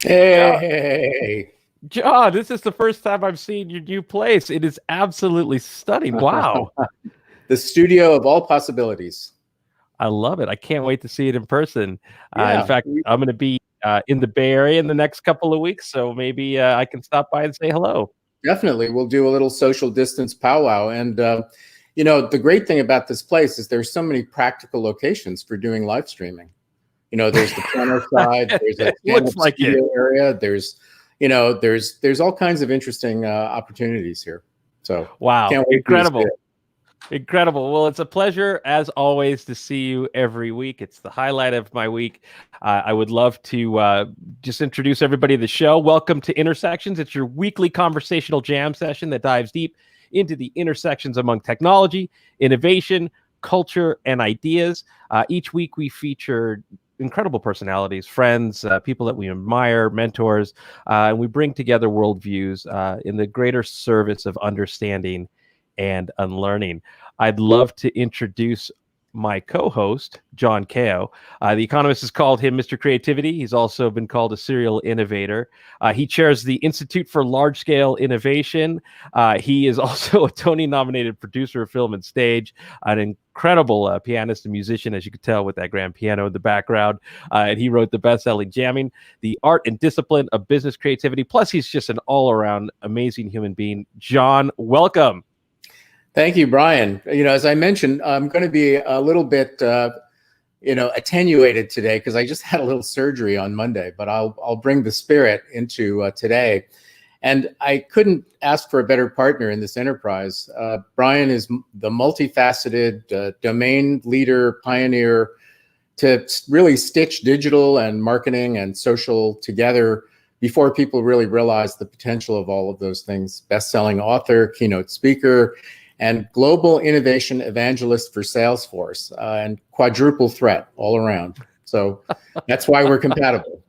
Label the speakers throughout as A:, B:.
A: John,
B: Hey,
A: John, this is the first time I've seen your new place. It is absolutely stunning. Wow.
B: the studio of all possibilities.
A: I love it. I can't wait to see it in person. In
B: Yeah,
A: fact, I'm going to be in the Bay Area in the next couple of weeks, so maybe I can stop by and say hello.
B: definitely. We'll do a little social distance powwow. And, the great thing about this place is there's so many practical locations for doing live streaming. There's the piano side, there's a
A: It looks
B: stand-up
A: like it.
B: studio area. There's all kinds of interesting opportunities here. So
A: Wow.
B: can't wait for you to see
A: Incredible.
B: it.
A: Incredible. Well, it's a pleasure, as always, to see you every week. It's the highlight of my week. I would love to just introduce everybody to the show. Welcome to Intersections. It's your weekly conversational jam session that dives deep into the intersections among technology, innovation, culture, and ideas. Each week, we feature incredible personalities, friends, people that we admire, mentors, and we bring together worldviews in the greater service of understanding and unlearning. I'd love to introduce my co-host, John Kao. The Economist has called him Mr. Creativity. He's also been called a serial innovator. He chairs the Institute for Large-Scale Innovation. He is also a Tony-nominated producer of film and stage, an incredible pianist and musician, as you could tell with that grand piano in the background. And he wrote the best-selling Jamming, The Art and Discipline of Business Creativity. Plus, he's just an all-around amazing human being. John, welcome.
B: Thank you, Brian. As I mentioned, I'm going to be a little bit, attenuated today because I just had a little surgery on Monday. But I'll bring the spirit into today, and I couldn't ask for a better partner in this enterprise. Brian is the multifaceted domain leader, pioneer to really stitch digital and marketing and social together before people really realize the potential of all of those things. Best-selling author, keynote speaker, and global innovation evangelist for Salesforce, and quadruple threat all around. So that's why we're compatible.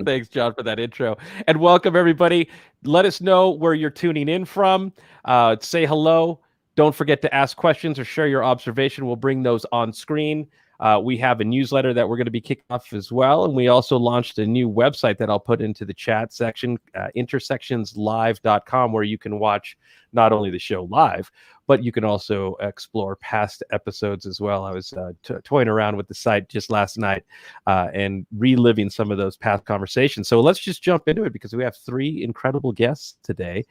A: Thanks, John, for that intro. And welcome, everybody. Let us know where you're tuning in from. Say hello. Don't forget to ask questions or share your observation. We'll bring those on screen. We have a newsletter that we're going to be kicking off as well. And we also launched a new website that I'll put into the chat section, intersectionslive.com, where you can watch not only the show live, but you can also explore past episodes as well. I was toying around with the site just last night and reliving some of those past conversations. So let's just jump into it because we have three incredible guests today.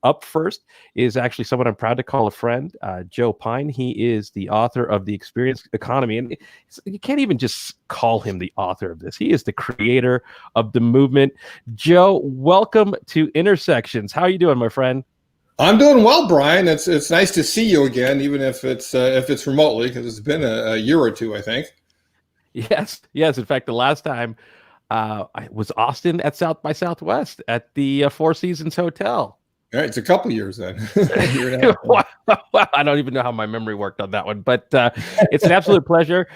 A: Up first is actually someone I'm proud to call a friend, Joe Pine. He is the author of The Experience Economy. And you can't even just call him the author of this. He is the creator of the movement. Joe, welcome to Intersections. How are you doing, my friend?
C: I'm doing well, Brian. It's nice to see you again, even if it's remotely, because it's been a year or two, I think.
A: Yes. In fact, the last time I was Austin at South by Southwest at the Four Seasons Hotel.
C: All right, it's a couple years then.
A: Wow, I don't even know how my memory worked on that one, but it's an absolute pleasure.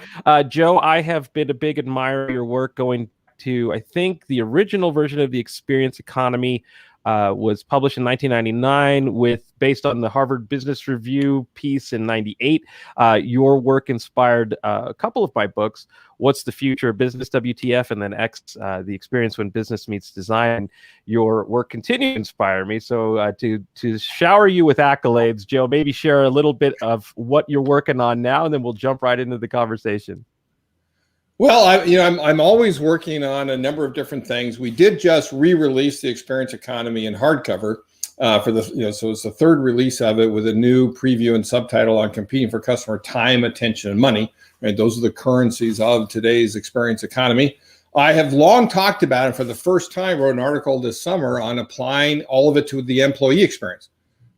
A: Joe, I have been a big admirer of your work, going to, I think, the original version of The Experience Economy was published in 1999 based on the Harvard Business Review piece in 98. Your work inspired a couple of my books, What's the Future of Business, WTF, and then The Experience When Business Meets Design. Your work continued to inspire me. So to shower you with accolades, Joe, maybe share a little bit of what you're working on now, and then we'll jump right into the conversation.
C: Well, I'm always working on a number of different things. We did just re-release The Experience Economy in hardcover so it's the third release of it with a new preview and subtitle on competing for customer time, attention, and money. Right, those are the currencies of today's experience economy. I have long talked about it. For the first time, wrote an article this summer on applying all of it to the employee experience,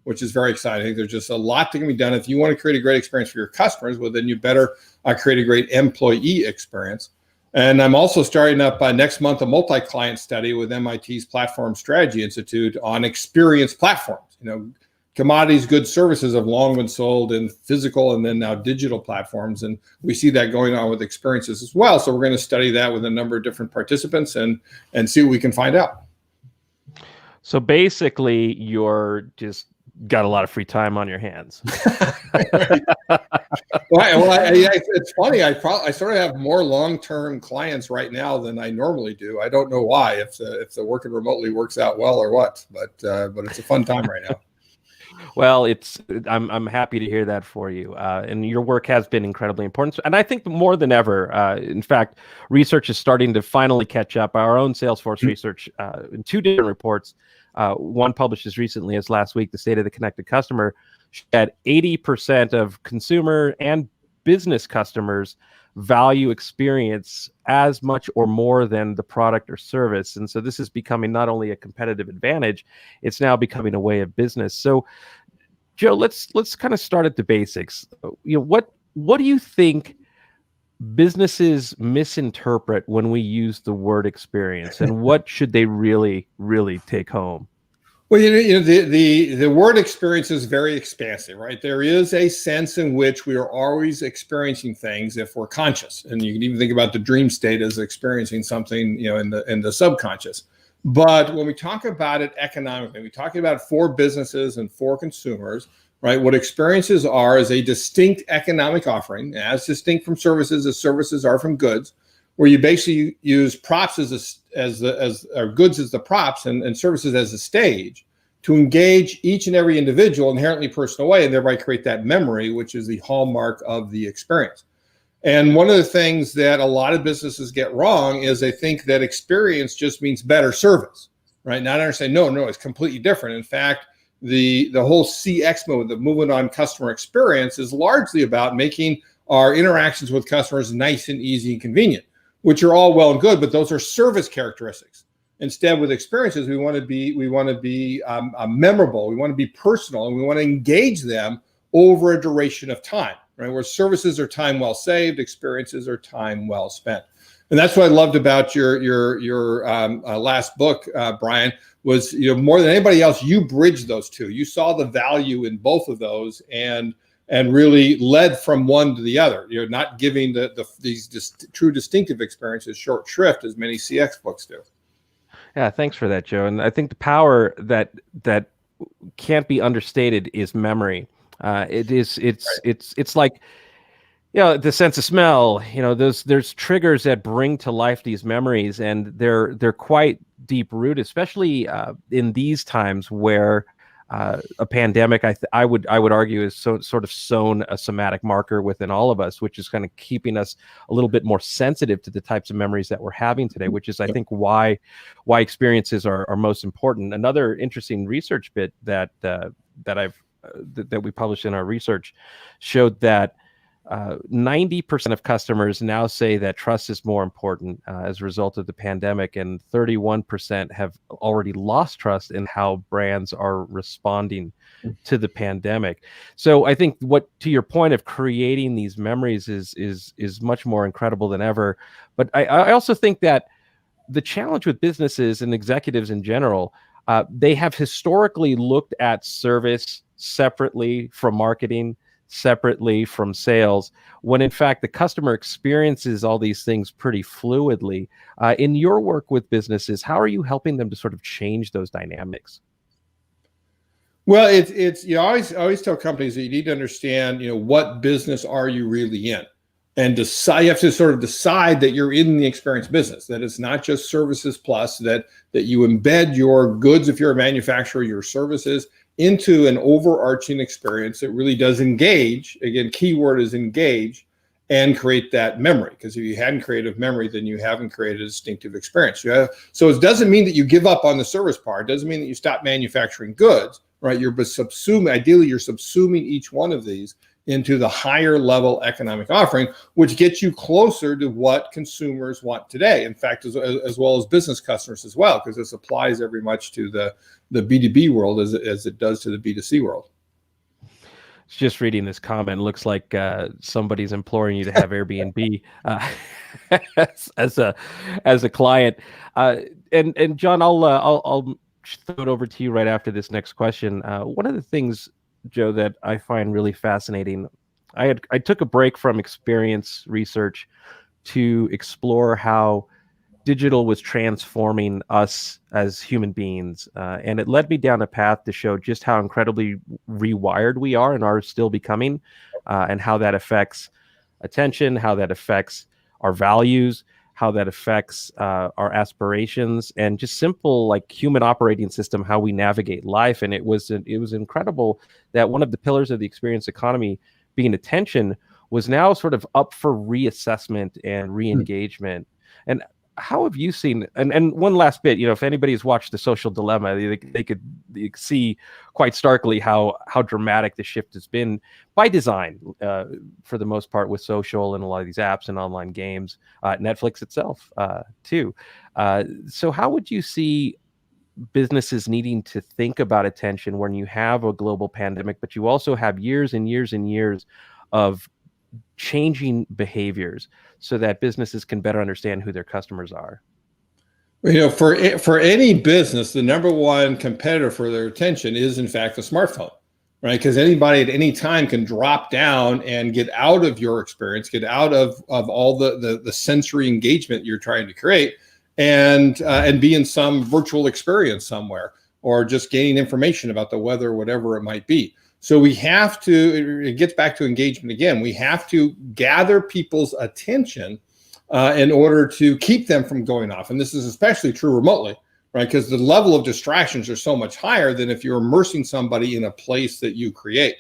C: which is very exciting. There's just a lot that can be done. If you want to create a great experience for your customers, well, then you better create a great employee experience. And I'm also starting up next month a multi-client study with MIT's Platform Strategy Institute on experience platforms. Commodities, goods, services have long been sold in physical and then now digital platforms. And we see that going on with experiences as well. So we're going to study that with a number of different participants and see what we can find out.
A: So basically, you're just got a lot of free time on your hands.
C: It's funny. I sort of have more long-term clients right now than I normally do. I don't know why. If the working remotely works out well or what, but it's a fun time right now.
A: Well, I'm happy to hear that for you. And your work has been incredibly important. And I think more than ever, in fact, research is starting to finally catch up. Our own Salesforce research in two different reports, one published as recently as last week, the State of the Connected Customer, that 80% of consumer and business customers value experience as much or more than the product or service. And so this is becoming not only a competitive advantage, it's now becoming a way of business. So Joe, let's kind of start at the basics. What do you think businesses misinterpret when we use the word experience, and what should they really take home?
C: Well, the word experience is very expansive, right? There is a sense in which we are always experiencing things if we're conscious, and you can even think about the dream state as experiencing something, in the subconscious. But when we talk about it economically, we talk about it for businesses and for consumers, right? What experiences are is a distinct economic offering, as distinct from services as services are from goods, where you basically use props or goods as the props and services as a stage to engage each and every individual inherently personal way, and thereby create that memory, which is the hallmark of the experience. And one of the things that a lot of businesses get wrong is they think that experience just means better service, right? Not understand, no, it's completely different. In fact, the whole CX movement, the movement on customer experience, is largely about making our interactions with customers nice and easy and convenient, which are all well and good, but those are service characteristics. Instead, with experiences, we want to be memorable, we want to be personal, and we want to engage them over a duration of time. Right, where services are time well saved, experiences are time well spent, and that's what I loved about your last book, Brian. Was more than anybody else, you bridged those two. You saw the value in both of those, and really led from one to the other. You're not giving these true distinctive experiences short shrift as many CX books do.
A: Yeah, thanks for that, Joe. And I think the power that can't be understated is memory. It's like, the sense of smell, there's triggers that bring to life these memories, and they're quite deep rooted, especially in these times where a pandemic, I would argue, is sort of sown a somatic marker within all of us, which is kind of keeping us a little bit more sensitive to the types of memories that we're having today, which is, I think, why experiences are most important. Another interesting research bit that we published in our research showed that 90% of customers now say that trust is more important as a result of the pandemic, and 31% have already lost trust in how brands are responding to the pandemic. So I think, to your point of creating these memories is much more incredible than ever. But I also think that the challenge with businesses and executives in general, they have historically looked at service separately from marketing, separately from sales, when in fact the customer experiences all these things pretty fluidly. In your work with businesses, how are you helping them to sort of change those dynamics?
C: Well, it's I always tell companies that you need to understand, what business are you really in, and decide. You have to sort of decide that you're in the experience business, that it's not just services plus, that you embed your goods, if you're a manufacturer, your services, into an overarching experience that really does engage. Again, keyword is engage, and create that memory. Because if you hadn't created memory, then you haven't created a distinctive experience. So it doesn't mean that you give up on the service part. It doesn't mean that you stop manufacturing goods, right? Ideally, you're subsuming each one of these into the higher level economic offering, which gets you closer to what consumers want today. In fact, as well as business customers as well, because this applies very much to the B2B world as it does to the B2C world.
A: Just reading this comment, looks like somebody's imploring you to have Airbnb as a client. And John, I'll throw it over to you right after this next question. One of the things, Joe, that I find really fascinating, I took a break from experience research to explore how digital was transforming us as human beings. And it led me down a path to show just how incredibly rewired we are and are still becoming, and how that affects attention, how that affects our values, how that affects our aspirations, and just simple like human operating system, how we navigate life. And it was incredible that one of the pillars of the experience economy, being attention, was now sort of up for reassessment and re-engagement. And how have you seen, and one last bit, if anybody's watched The Social Dilemma, they could see quite starkly how dramatic the shift has been by design, for the most part, with social and a lot of these apps and online games, Netflix itself, too. So how would you see businesses needing to think about attention when you have a global pandemic, but you also have years and years and years of changing behaviors so that businesses can better understand who their customers are?
C: For any business, the number one competitor for their attention is, in fact, the smartphone, right? Because anybody at any time can drop down and get out of your experience, get out of all the sensory engagement you're trying to create, and be in some virtual experience somewhere, or just gaining information about the weather, whatever it might be. So we have to, it gets back to engagement again. We have to gather people's attention in order to keep them from going off. And this is especially true remotely, right? Because the level of distractions are so much higher than if you're immersing somebody in a place that you create.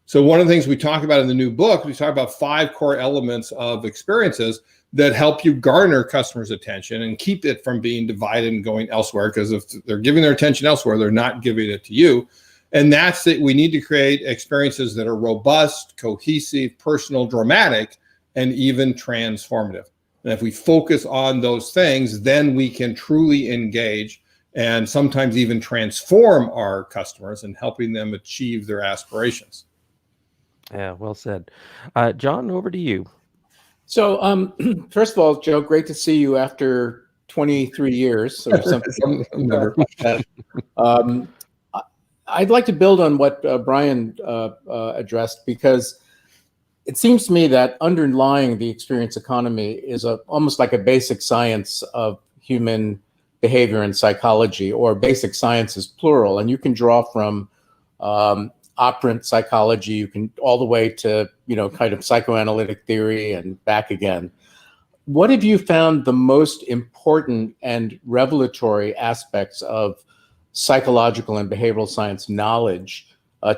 C: So one of the things we talk about in the new book, we talk about 5 core elements of experiences that help you garner customers' attention and keep it from being divided and going elsewhere. Because if they're giving their attention elsewhere, they're not giving it to you. And that's that we need to create experiences that are robust, cohesive, personal, dramatic, and even transformative. And if we focus on those things, then we can truly engage and sometimes even transform our customers and helping them achieve their aspirations.
A: Yeah, well said. John, over to you.
B: So, first of all, Joe, great to see you after 23 years. So something. I'd like to build on what Brian addressed, because it seems to me that underlying the experience economy is almost like a basic science of human behavior and psychology, or basic science is plural. And you can draw from operant psychology, you can all the way to, kind of psychoanalytic theory and back again. What have you found the most important and revelatory aspects of psychological and behavioral science knowledge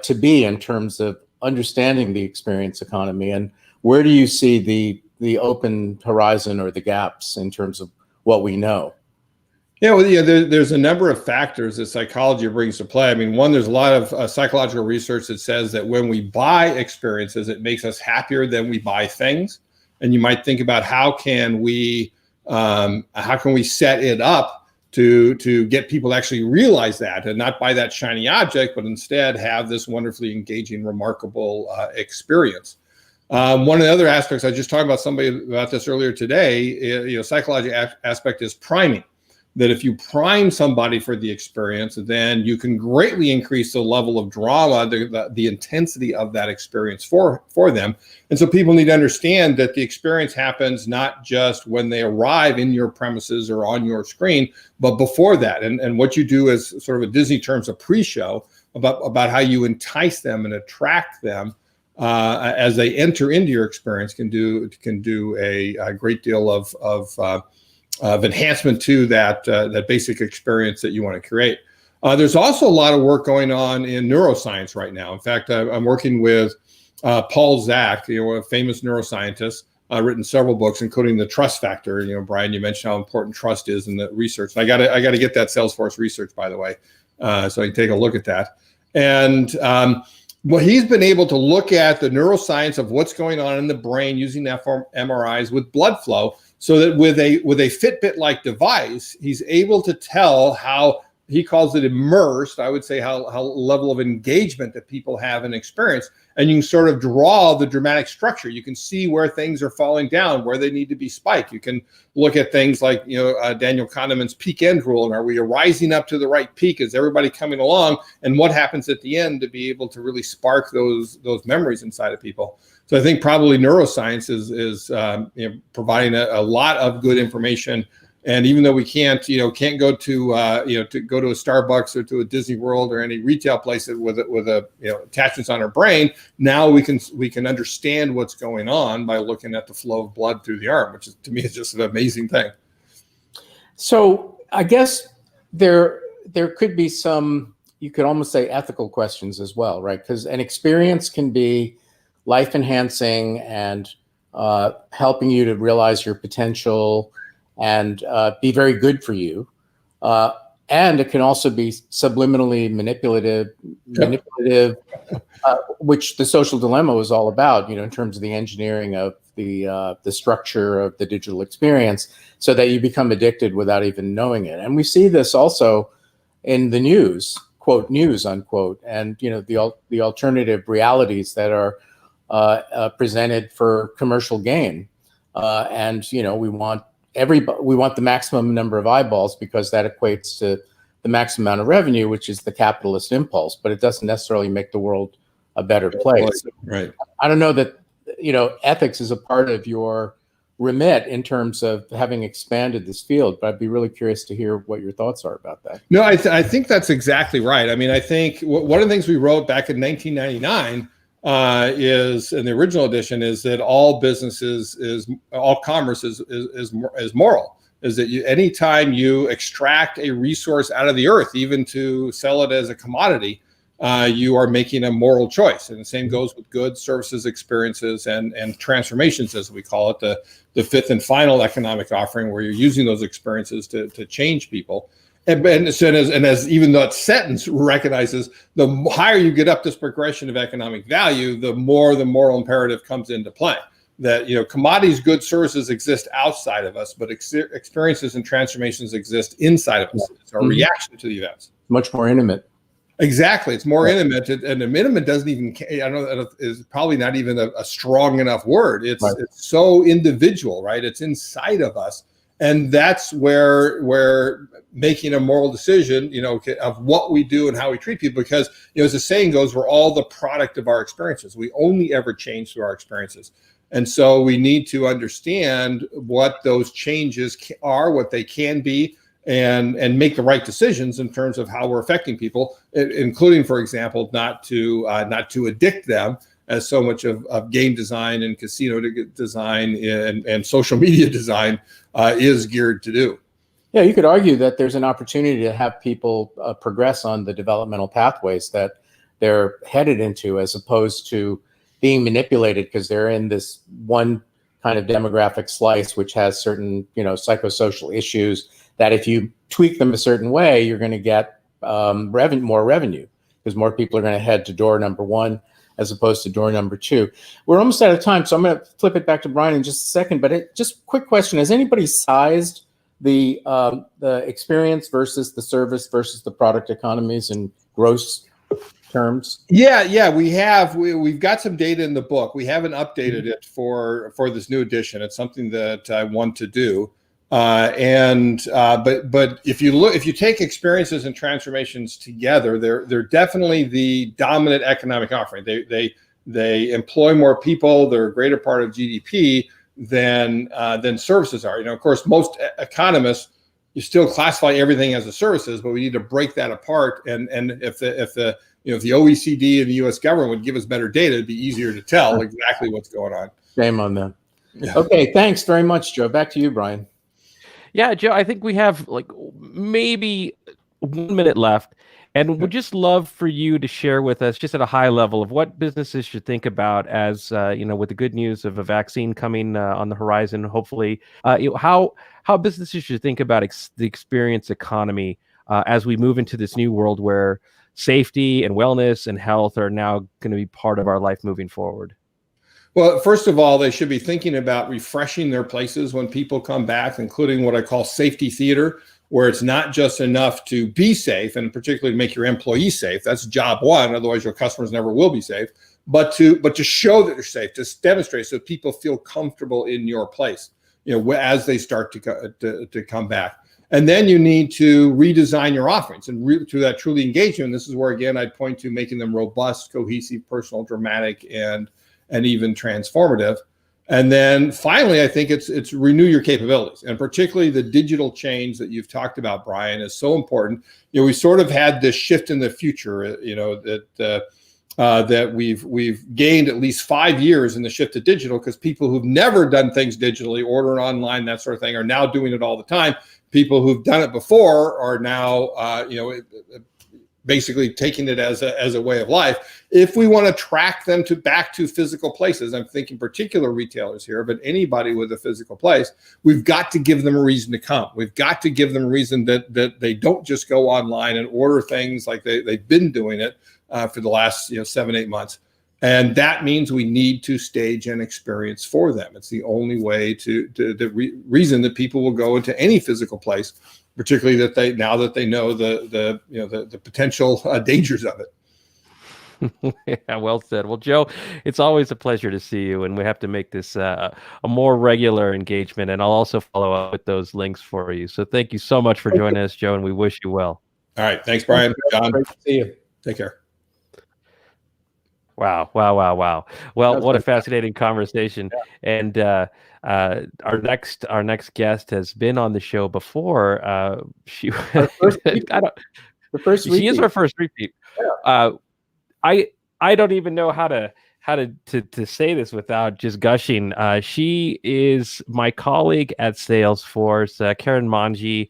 B: to be in terms of understanding the experience economy? And where do you see the open horizon or the gaps in terms of what we know?
C: Yeah, there's a number of factors that psychology brings to play. I mean, one, there's a lot of psychological research that says that when we buy experiences, it makes us happier than we buy things. And you might think about how can we set it up to get people to actually realize that and not buy that shiny object, but instead have this wonderfully engaging, remarkable experience. One of the other aspects, I just talked about somebody about this earlier today, psychology aspect is priming. That if you prime somebody for the experience, then you can greatly increase the level of drama, the intensity of that experience for them. And so people need to understand that the experience happens not just when they arrive in your premises or on your screen, but before that. And what you do is sort of a Disney terms of pre-show about how you entice them and attract them as they enter into your experience can do a great deal of enhancement to that basic experience that you want to create. There's also a lot of work going on in neuroscience right now. In fact, I'm working with Paul Zak, a famous neuroscientist, written several books, including The Trust Factor. Brian, you mentioned how important trust is in the research. And I got to get that Salesforce research, by the way, so I can take a look at that. And he's been able to look at the neuroscience of what's going on in the brain using fMRIs with blood flow, so that with a Fitbit-like device, he's able to tell how, he calls it immersed, I would say how level of engagement that people have in experience. And you can sort of draw the dramatic structure. You can see where things are falling down, where they need to be spiked. You can look at things like, Daniel Kahneman's peak end rule. And are we rising up to the right peak? Is everybody coming along? And what happens at the end to be able to really spark those memories inside of people? So I think probably neuroscience is providing a lot of good information And even though we can't go to go to a Starbucks or to a Disney World or any retail place with attachments on our brain, now we can understand what's going on by looking at the flow of blood through the arm, which is, to me, is just an amazing thing.
B: So I guess there could be some, you could almost say, ethical questions as well, right? Because an experience can be life enhancing and helping you to realize your potential and be very good for you. And it can also be subliminally manipulative, which the social dilemma was all about, in terms of the engineering of the structure of the digital experience, so that you become addicted without even knowing it. And we see this also in the news, quote, news, unquote, and the alternative realities that are presented for commercial gain. And we want the maximum number of eyeballs, because that equates to the maximum amount of revenue, which is the capitalist impulse, but it doesn't necessarily make the world a better place.
C: Right.
B: I don't know that, ethics is a part of your remit in terms of having expanded this field, but I'd be really curious to hear what your thoughts are about that.
C: No, I think that's exactly right. I mean, I think one of the things we wrote back in 1999 is, in the original edition, is that all businesses all commerce is moral. Is that anytime you extract a resource out of the earth, even to sell it as a commodity, you are making a moral choice. And the same goes with goods, services, experiences, and transformations, as we call it, the fifth and final economic offering, where you're using those experiences to change people. And as even though that sentence recognizes, the higher you get up this progression of economic value, the more the moral imperative comes into play. That commodities, goods, services exist outside of us, but experiences and transformations exist inside of us. It's our reaction to the events.
B: Much more intimate.
C: Exactly, it's more intimate, and the intimate doesn't even. I don't know, is probably not even a strong enough word. It's so individual, right? It's inside of us. And that's where making a moral decision, of what we do and how we treat people, because, as the saying goes, we're all the product of our experiences. We only ever change through our experiences. And so we need to understand what those changes are, what they can be, and make the right decisions in terms of how we're affecting people, including, for example, not to addict them, as so much of game design and casino design and social media design is geared to do.
B: Yeah, you could argue that there's an opportunity to have people progress on the developmental pathways that they're headed into, as opposed to being manipulated because they're in this one kind of demographic slice, which has certain, psychosocial issues that if you tweak them a certain way, you're going to get more revenue, because more people are going to head to door number one as opposed to door number two. We're almost out of time, so I'm going to flip it back to Brian in just a second. But just quick question: has anybody sized the experience versus the service versus the product economies in gross terms?
C: Yeah, we have. We've got some data in the book. We haven't updated it for this new edition. It's something that I want to do. But if you take experiences and transformations together, they're definitely the dominant economic offering. They employ more people. They're a greater part of GDP than services are. Of course, most economists, you still classify everything as a services, but we need to break that apart. And if the OECD and the U.S. government would give us better data, it'd be easier to tell exactly what's going on.
B: Shame on them. Yeah. Okay, thanks very much, Joe. Back to you, Brian.
A: Yeah, Joe, I think we have maybe 1 minute left, and would just love for you to share with us, just at a high level, of what businesses should think about as, with the good news of a vaccine coming on the horizon, hopefully, how businesses should think about the experience economy as we move into this new world where safety and wellness and health are now going to be part of our life moving forward.
C: Well, first of all, they should be thinking about refreshing their places when people come back, including what I call safety theater, where it's not just enough to be safe, and particularly to make your employees safe. That's job one. Otherwise, your customers never will be safe. But to show that they're safe, to demonstrate, so people feel comfortable in your place, as they start to come back. And then you need to redesign your offerings and through that truly engagement. This is where, again, I'd point to making them robust, cohesive, personal, dramatic, and even transformative. And then finally, I think it's renew your capabilities, and particularly the digital change that you've talked about, Brian, is so important. You know, we sort of had this shift in the future, you know, that we've gained at least 5 years in the shift to digital, because people who've never done things digitally, ordering online, that sort of thing, are now doing it all the time. People who've done it before are now, basically taking it as a way of life. If we want to track them back to physical places, I'm thinking particular retailers here, but anybody with a physical place, we've got to give them a reason to come. We've got to give them a reason that they don't just go online and order things like they've been doing it for the last 7-8 months. And that means we need to stage an experience for them. It's the only way reason that people will go into any physical place, particularly now that they know the potential dangers of it.
A: Yeah, well said. Well, Joe, it's always a pleasure to see you, and we have to make this a more regular engagement, and I'll also follow up with those links for you. So thank you so much for joining us, Joe, and we wish you well.
C: All right. Thanks, Brian. John.
B: Great to see you.
C: Take care.
A: Wow. Well, what a fascinating conversation. Yeah. And our next guest has been on the show before. She is our first repeat. Yeah. I don't even know how to say this without just gushing. She is my colleague at Salesforce, Karen Mangia.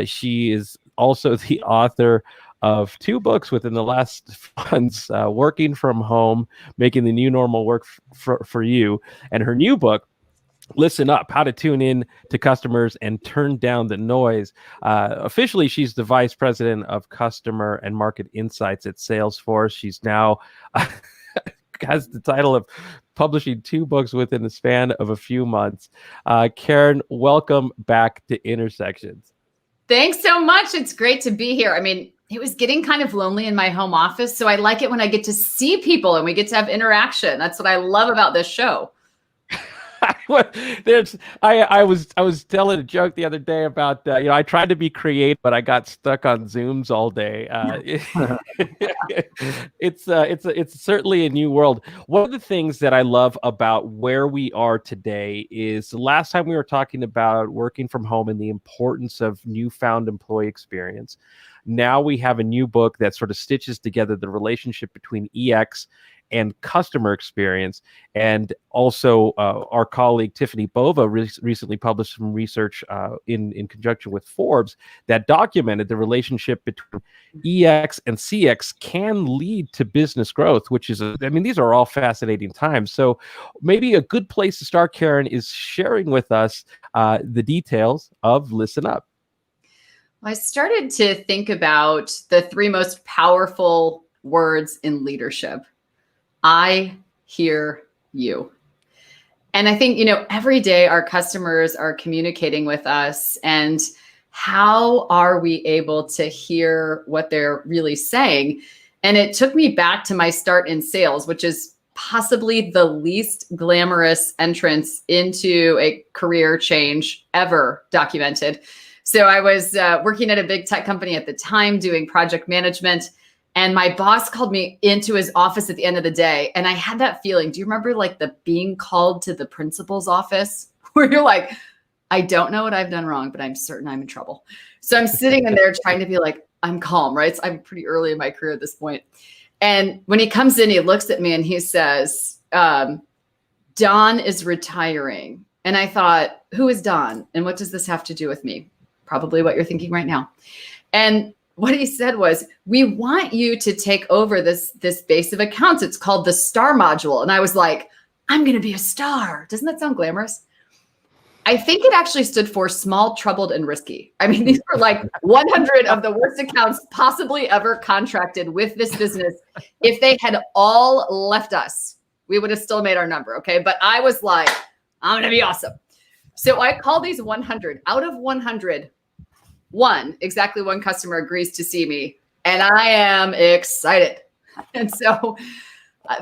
A: She is also the author of 2 books within the last months, Working from Home, Making the New Normal Work for You, and her new book, Listen Up, How to Tune In to Customers and Turn Down the Noise. Officially, she's the Vice President of Customer and Market Insights at Salesforce. She's now has the title of publishing 2 books within the span of a few months. Karen, welcome back to Intersections.
D: Thanks so much. It's great to be here. I mean, it was getting kind of lonely in my home office, so I like it when I get to see people and we get to have interaction. That's what I love about this show.
A: I was telling a joke the other day about I tried to be creative, but I got stuck on Zooms all day. It's certainly a new world. One of the things that I love about where we are today is the last time we were talking about working from home and the importance of newfound employee experience. Now we have a new book that sort of stitches together the relationship between EX and customer experience. And also our colleague Tiffany Bova recently published some research in conjunction with Forbes that documented the relationship between EX and CX can lead to business growth, which is, these are all fascinating times. So maybe a good place to start, Karen, is sharing with us the details of Listen Up.
D: I started to think about the 3 most powerful words in leadership. I hear you. And I think, every day our customers are communicating with us, and how are we able to hear what they're really saying? And it took me back to my start in sales, which is possibly the least glamorous entrance into a career change ever documented. So I was working at a big tech company at the time doing project management, and my boss called me into his office at the end of the day. And I had that feeling. Do you remember like the being called to the principal's office where you're like, I don't know what I've done wrong, but I'm certain I'm in trouble. So I'm sitting in there trying to be like, I'm calm, right? So I'm pretty early in my career at this point. And when he comes in, he looks at me and he says, Don is retiring. And I thought, who is Don? And what does this have to do with me? Probably what you're thinking right now. And what he said was, we want you to take over this base of accounts. It's called the STAR module. And I was like, I'm going to be a star. Doesn't that sound glamorous? I think it actually stood for small, troubled, and risky. These were like 100 of the worst accounts possibly ever contracted with this business. If they had all left us, we would have still made our number. Okay. But I was like, I'm going to be awesome. So I call these 100. Out of 100, exactly one customer agrees to see me, and I am excited. And so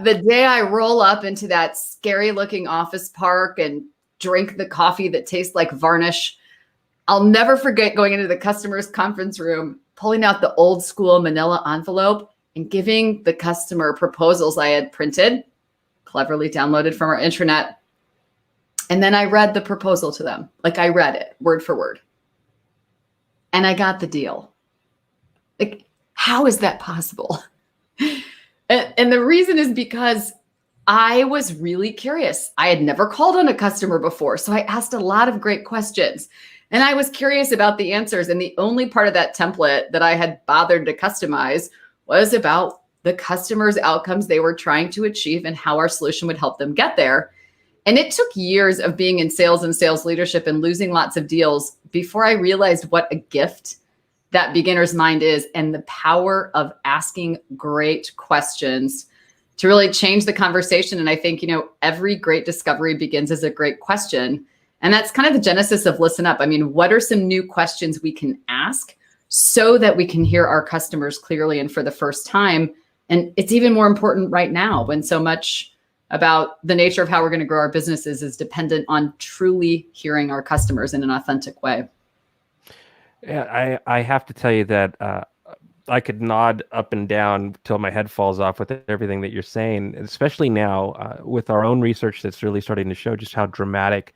D: the day I roll up into that scary looking office park and drink the coffee that tastes like varnish, I'll never forget going into the customer's conference room, pulling out the old school manila envelope and giving the customer proposals I had printed, cleverly downloaded from our intranet. And then I read the proposal to them. Like I read it word for word. And I got the deal. Like, how is that possible? And the reason is because I was really curious. I had never called on a customer before. So I asked a lot of great questions. And I was curious about the answers. And the only part of that template that I had bothered to customize was about the customer's outcomes they were trying to achieve and how our solution would help them get there. And it took years of being in sales and sales leadership and losing lots of deals before I realized what a gift that beginner's mind is and the power of asking great questions to really change the conversation. And I think, every great discovery begins as a great question. And that's kind of the genesis of Listen Up. I mean, what are some new questions we can ask so that we can hear our customers clearly and for the first time? And it's even more important right now when so much about the nature of how we're going to grow our businesses is dependent on truly hearing our customers in an authentic way.
A: Yeah, I have to tell you that I could nod up and down till my head falls off with everything that you're saying, especially now with our own research that's really starting to show just how dramatic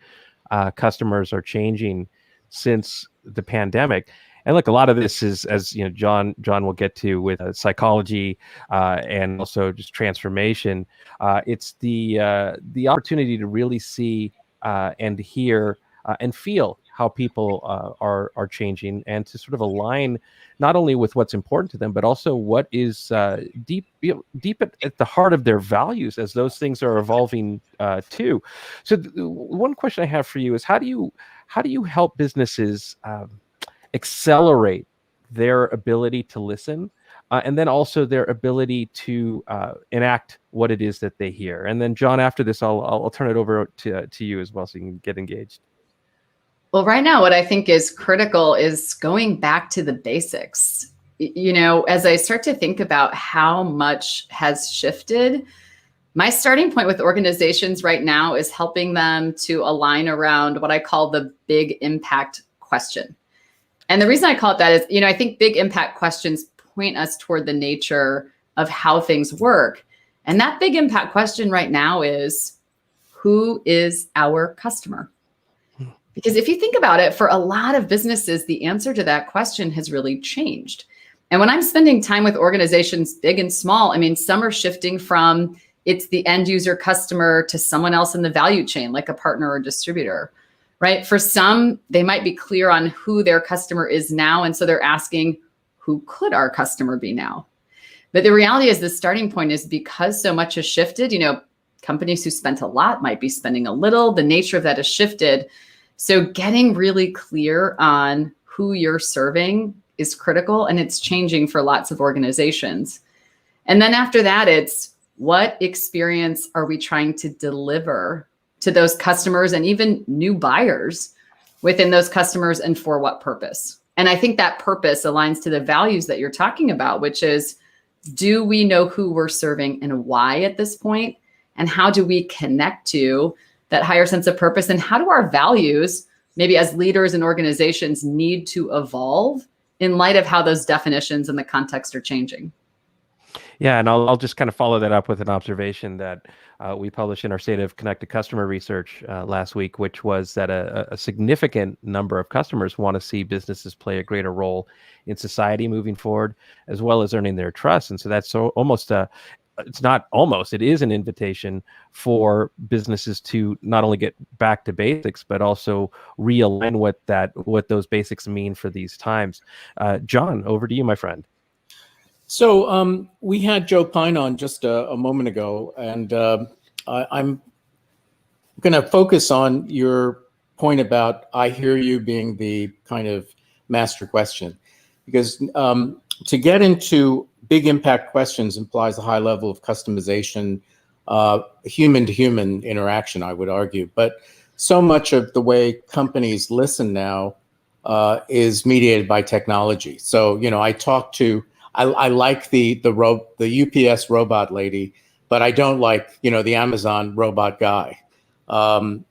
A: customers are changing since the pandemic. And look, a lot of this is, as John will get to with psychology and also just transformation. It's the opportunity to really see and hear and feel how people are changing, and to sort of align not only with what's important to them, but also what is deep at the heart of their values as those things are evolving too. So one question I have for you is how do you help businesses accelerate their ability to listen, and then also their ability to enact what it is that they hear? And then John, after this, I'll turn it over to you as well, so you can get engaged.
D: Well, right now, what I think is critical is going back to the basics. As I start to think about how much has shifted, my starting point with organizations right now is helping them to align around what I call the big impact question. And the reason I call it that is, I think big impact questions point us toward the nature of how things work. And that big impact question right now is, who is our customer? Because if you think about it, for a lot of businesses, the answer to that question has really changed. And when I'm spending time with organizations, big and small, some are shifting from it's the end user customer to someone else in the value chain, like a partner or distributor, right? For some, they might be clear on who their customer is now. And so they're asking, who could our customer be now? But the reality is the starting point is because so much has shifted, companies who spent a lot might be spending a little. The nature of that has shifted. So getting really clear on who you're serving is critical, and it's changing for lots of organizations. And then after that, it's what experience are we trying to deliver to those customers and even new buyers within those customers, and for what purpose? And I think that purpose aligns to the values that you're talking about, which is, do we know who we're serving and why at this point? And how do we connect to that higher sense of purpose? And how do our values, maybe as leaders and organizations, need to evolve in light of how those definitions and the context are changing?
A: Yeah, and I'll just kind of follow that up with an observation that we published in our State of Connected Customer research last week, which was that a significant number of customers want to see businesses play a greater role in society moving forward, as well as earning their trust. And so that's it is an invitation for businesses to not only get back to basics, but also realign what those basics mean for these times. John, over to you, my friend.
B: So we had Joe Pine on just a moment ago, and I'm going to focus on your point about I hear you being the kind of master question, because to get into big impact questions implies a high level of customization, human to human interaction, I would argue. But so much of the way companies listen now is mediated by technology. So, I like the UPS robot lady, but I don't like, the Amazon robot guy. I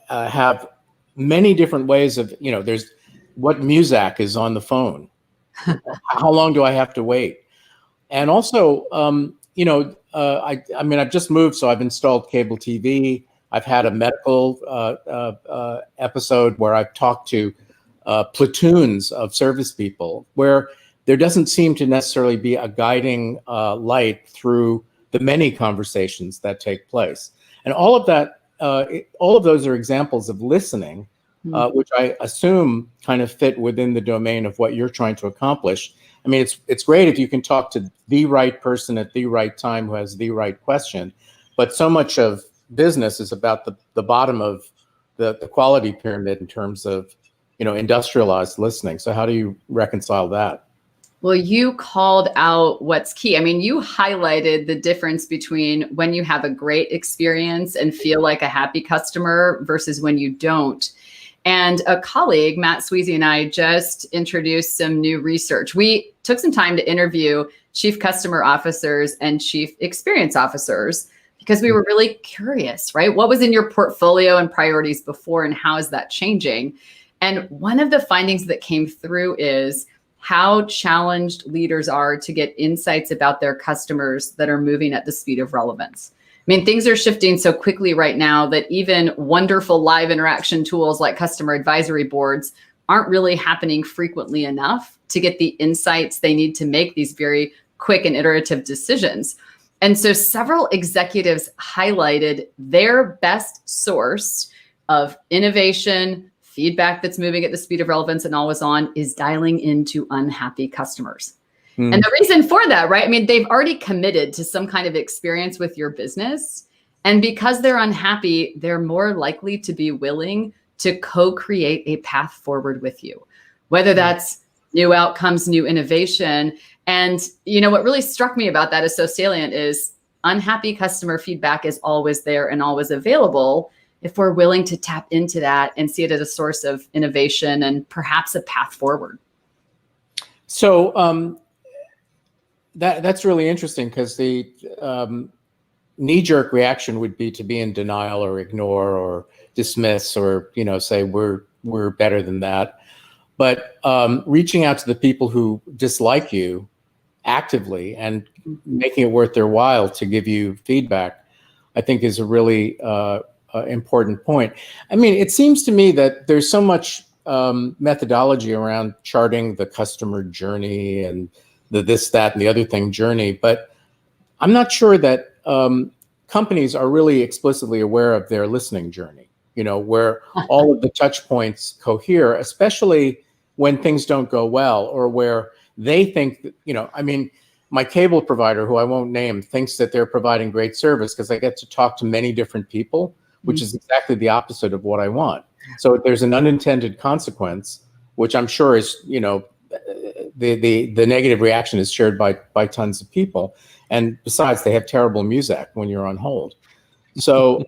B: have many different ways of, there's what Muzak is on the phone. How long do I have to wait? And also, I've just moved, so I've installed cable TV. I've had a medical episode where I've talked to platoons of service people, where there doesn't seem to necessarily be a guiding light through the many conversations that take place. And all of that, all of those are examples of listening, which I assume kind of fit within the domain of what you're trying to accomplish. I mean, it's great if you can talk to the right person at the right time who has the right question, but so much of business is about the bottom of the quality pyramid in terms of, industrialized listening. So how do you reconcile that?
D: Well, you called out what's key. I mean, you highlighted the difference between when you have a great experience and feel like a happy customer versus when you don't. And a colleague, Matt Sweezy, and I just introduced some new research. We took some time to interview chief customer officers and chief experience officers because we were really curious, right? What was in your portfolio and priorities before, and how is that changing? And one of the findings that came through is how challenged leaders are to get insights about their customers that are moving at the speed of relevance. I mean, things are shifting so quickly right now that even wonderful live interaction tools like customer advisory boards aren't really happening frequently enough to get the insights they need to make these very quick and iterative decisions. And so several executives highlighted their best source of innovation, feedback that's moving at the speed of relevance and always on, is dialing into unhappy customers. And the reason for that, right? I mean, they've already committed to some kind of experience with your business. And because they're unhappy, they're more likely to be willing to co-create a path forward with you, whether that's new outcomes, new innovation. And, what really struck me about that is so salient is unhappy customer feedback is always there and always available if we're willing to tap into that and see it as a source of innovation and perhaps a path forward.
B: So that's really interesting, because the knee-jerk reaction would be to be in denial or ignore or dismiss or say we're better than that. But reaching out to the people who dislike you actively and making it worth their while to give you feedback, I think is a really important point. I mean, it seems to me that there's so much methodology around charting the customer journey and the this, that, and the other thing journey, but I'm not sure that companies are really explicitly aware of their listening journey, where all of the touch points cohere, especially when things don't go well, or where they think that, I mean, my cable provider, who I won't name, thinks that they're providing great service because I get to talk to many different people, which is exactly the opposite of what I want. So there's an unintended consequence, which I'm sure is, the negative reaction is shared by tons of people. And besides, they have terrible music when you're on hold. So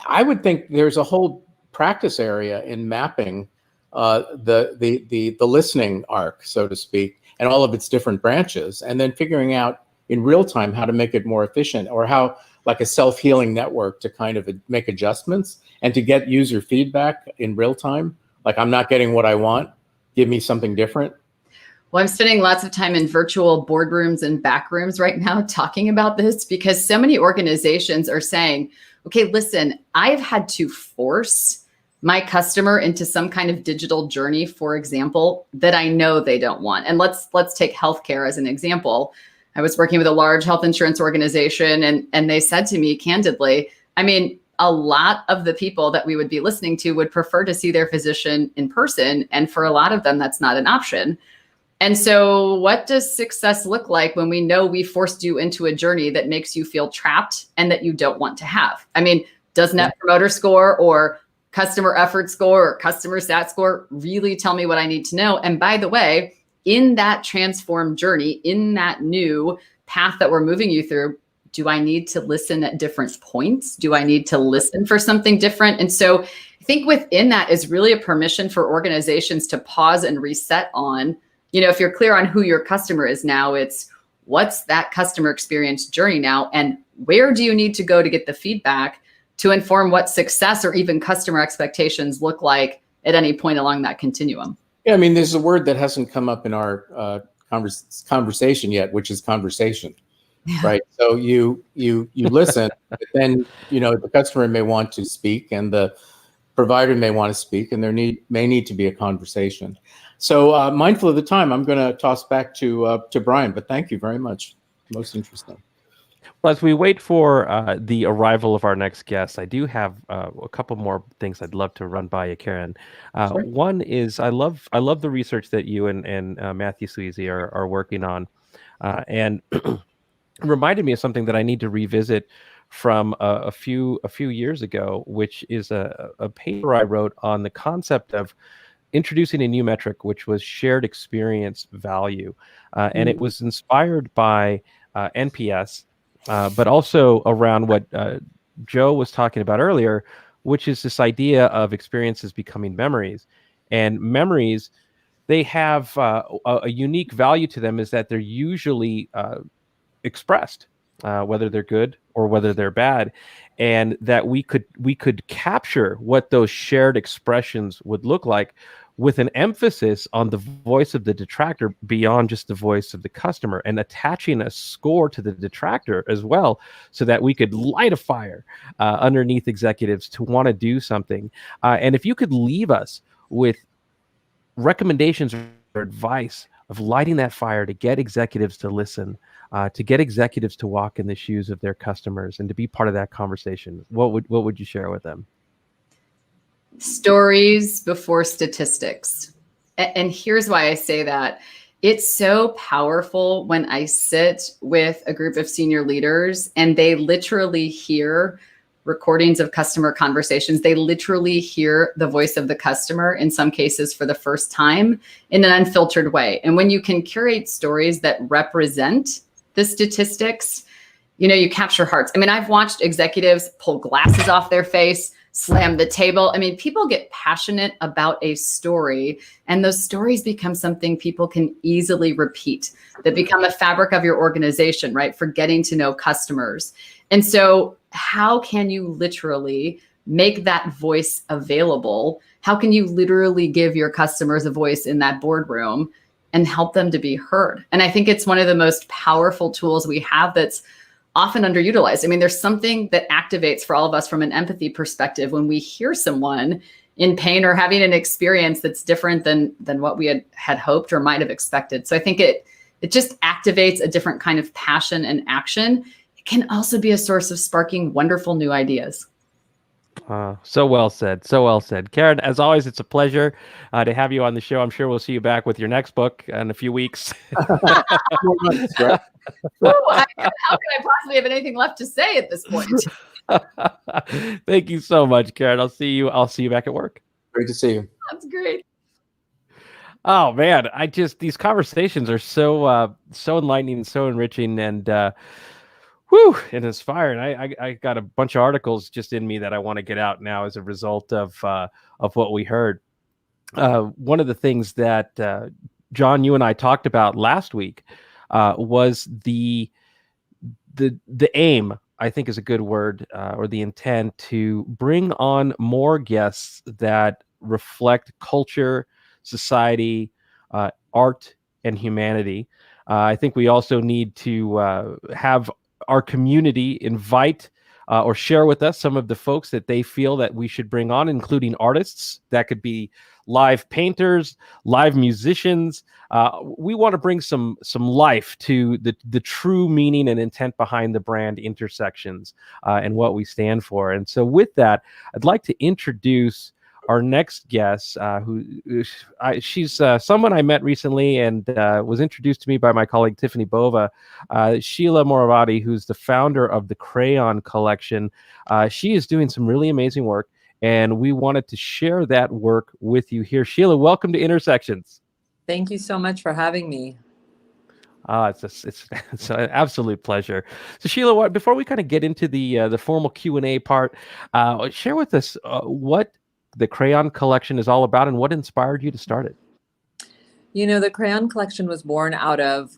B: I would think there's a whole practice area in mapping the listening arc, so to speak, and all of its different branches, and then figuring out in real time how to make it more efficient, or how, like a self-healing network, to kind of make adjustments and to get user feedback in real time. Like, I'm not getting what I want, give me something different.
D: Well, I'm spending lots of time in virtual boardrooms and back rooms right now talking about this, because so many organizations are saying, okay, listen, I've had to force my customer into some kind of digital journey, for example, that I know they don't want. And let's take healthcare as an example. I was working with a large health insurance organization, and they said to me candidly, I mean, a lot of the people that we would be listening to would prefer to see their physician in person. And for a lot of them, that's not an option. And so what does success look like when we know we forced you into a journey that makes you feel trapped and that you don't want to have? I mean, does Net Promoter Score or customer effort score or customer sat score really tell me what I need to know? And by the way, in that transformed journey, in that new path that we're moving you through, do I need to listen at different points? Do I need to listen for something different? And so I think within that is really a permission for organizations to pause and reset on, if you're clear on who your customer is now, it's what's that customer experience journey now, and where do you need to go to get the feedback to inform what success or even customer expectations look like at any point along that continuum.
B: Yeah, I mean, there's a word that hasn't come up in our conversation yet, which is conversation. right? So you listen, but then the customer may want to speak, and the provider may want to speak, and there may need to be a conversation. So mindful of the time, I'm going to toss back to Brian. But thank you very much. Most interesting.
A: Well, as we wait for the arrival of our next guest, I do have a couple more things I'd love to run by you, Karen.
B: Sure.
A: One is I love the research that you and Matthew Sweezy are working on, and reminded me of something that I need to revisit from a few years ago, which is a paper I wrote on the concept of introducing a new metric, which was shared experience value, and it was inspired by NPS. But also around what Joe was talking about earlier, which is this idea of experiences becoming memories. And memories, they have a unique value to them, is that they're usually expressed, whether they're good or whether they're bad, and that we could capture what those shared expressions would look like, with an emphasis on the voice of the detractor beyond just the voice of the customer, and attaching a score to the detractor as well, so that we could light a fire underneath executives to want to do something. And if you could leave us with recommendations or advice of lighting that fire to get executives to listen, to get executives to walk in the shoes of their customers and to be part of that conversation, what would you share with them?
D: Stories before statistics. And here's why I say that. It's so powerful when I sit with a group of senior leaders and they literally hear recordings of customer conversations. They literally hear the voice of the customer, in some cases for the first time, in an unfiltered way. And when you can curate stories that represent the statistics, you capture hearts. I mean, I've watched executives pull glasses off their face, slam the table. I mean, people get passionate about a story, and those stories become something people can easily repeat, that become a fabric of your organization, right? For getting to know customers. And so how can you literally make that voice available? How can you literally give your customers a voice in that boardroom and help them to be heard? And I think it's one of the most powerful tools we have that's often underutilized. I mean, there's something that activates for all of us from an empathy perspective when we hear someone in pain or having an experience that's different than what we had hoped or might have expected. So I think it just activates a different kind of passion and action. It can also be a source of sparking wonderful new ideas.
A: So well said. So well said. Karen, as always, it's a pleasure to have you on the show. I'm sure we'll see you back with your next book in a few weeks.
D: How could I possibly have anything left to say at this point?
A: Thank you so much, Karen. I'll see you back at work.
B: Great to see you.
D: That's great.
A: Oh man, these conversations are so enlightening, so enriching, and and inspiring. I got a bunch of articles just in me that I want to get out now as a result of what we heard. One of the things that John, you and I talked about last week was the aim, I think is a good word, or the intent to bring on more guests that reflect culture, society, art, and humanity. I think we also need to have our community invite or share with us some of the folks that they feel that we should bring on, including artists. That could be live painters, live musicians. We want to bring some life to the true meaning and intent behind the brand Intersections and what we stand for. And so with that, I'd like to introduce our next guest, she's someone I met recently and was introduced to me by my colleague Tiffany Bova, Sheila Morovati, who's the founder of the Crayon Collection. She is doing some really amazing work, and we wanted to share that work with you here. Sheila, welcome to Intersections.
E: Thank you so much for having me.
A: It's an absolute pleasure. So Sheila, before we kind of get into the formal Q&A part, share with us what the Crayon Collection is all about and what inspired you to start it.
E: The Crayon Collection was born out of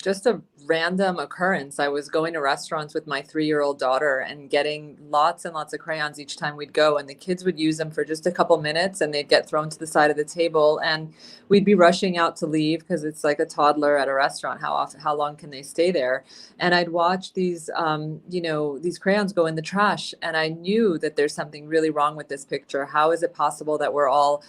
E: just a random occurrence. I was going to restaurants with my 3-year-old daughter and getting lots and lots of crayons each time we'd go. And the kids would use them for just a couple minutes and they'd get thrown to the side of the table. And we'd be rushing out to leave because it's like a toddler at a restaurant. How long can they stay there? And I'd watch these, these crayons go in the trash. And I knew that there's something really wrong with this picture. How is it possible that we're all,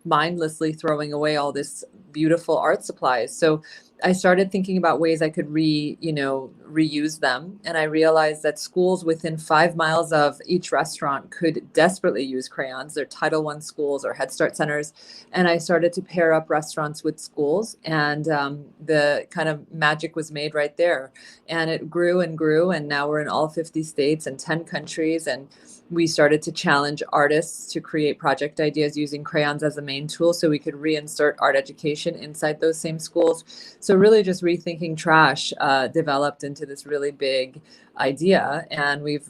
E: mindlessly throwing away all this beautiful art supplies? So I started thinking about ways I could reuse them. And I realized that schools within 5 miles of each restaurant could desperately use crayons. They're Title I schools or Head Start centers. And I started to pair up restaurants with schools, and the kind of magic was made right there. And it grew and grew. And now we're in all 50 states and 10 countries. And we started to challenge artists to create project ideas using crayons as a main tool so we could reinsert art education inside those same schools. So really just rethinking trash developed into this really big idea. And we've,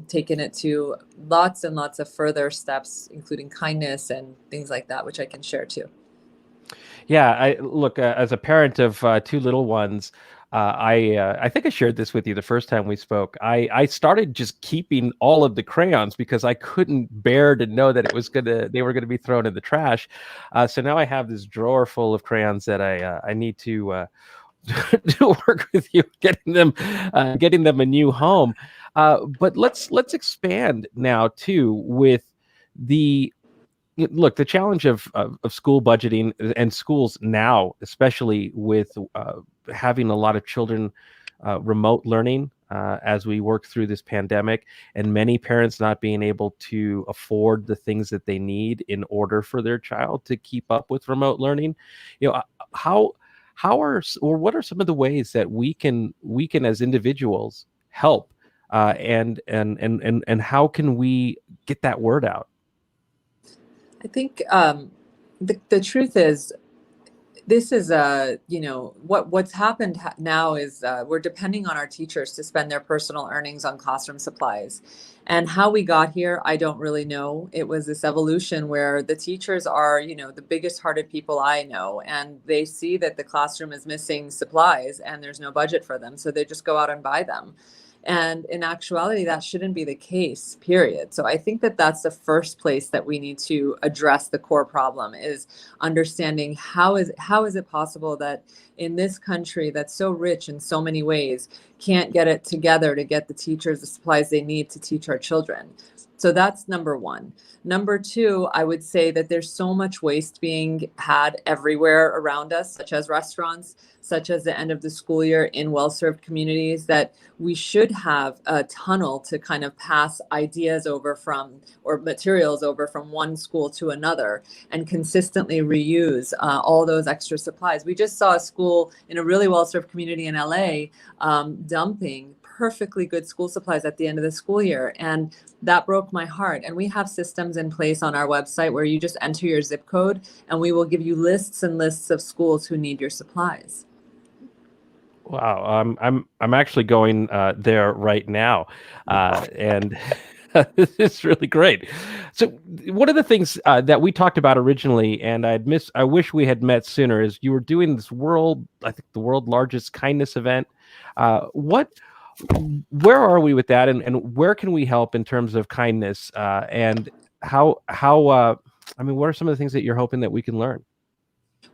E: taken it to lots and lots of further steps, including kindness and things like that, which I can share too.
A: Yeah, I look as a parent of 2 little ones. I think I shared this with you the first time we spoke. I started just keeping all of the crayons because I couldn't bear to know that they were gonna be thrown in the trash. So now I have this drawer full of crayons that I need to to work with you, getting them a new home. But let's expand now too with the look, the challenge of school budgeting and schools now, especially with having a lot of children remote learning as we work through this pandemic, and many parents not being able to afford the things that they need in order for their child to keep up with remote learning. What are some of the ways that we can as individuals help, and how can we get that word out?
E: I think the truth is, this is what's happened now is we're depending on our teachers to spend their personal earnings on classroom supplies. And how we got here, I don't really know. It was this evolution where the teachers are, the biggest hearted people I know, and they see that the classroom is missing supplies and there's no budget for them. So they just go out and buy them. And in actuality, that shouldn't be the case, period. So I think that that's the first place that we need to address the core problem, is understanding how is it possible that in this country that's so rich in so many ways can't get it together to get the teachers the supplies they need to teach our children. So that's number one. Number two, I would say that there's so much waste being had everywhere around us, such as restaurants, such as the end of the school year in well-served communities, that we should have a tunnel to kind of pass ideas over from, or materials over from one school to another, and consistently reuse all those extra supplies. We just saw a school in a really well-served community in LA dumping perfectly good school supplies at the end of the school year. And that broke my heart. And we have systems in place on our website where you just enter your zip code and we will give you lists and lists of schools who need your supplies.
A: Wow, I'm actually going there right now, and this is really great. So one of the things that we talked about originally, and I wish we had met sooner, is you were doing this the world largest kindness event. Where are we with that, and where can we help in terms of kindness, and what are some of the things that you're hoping that we can learn?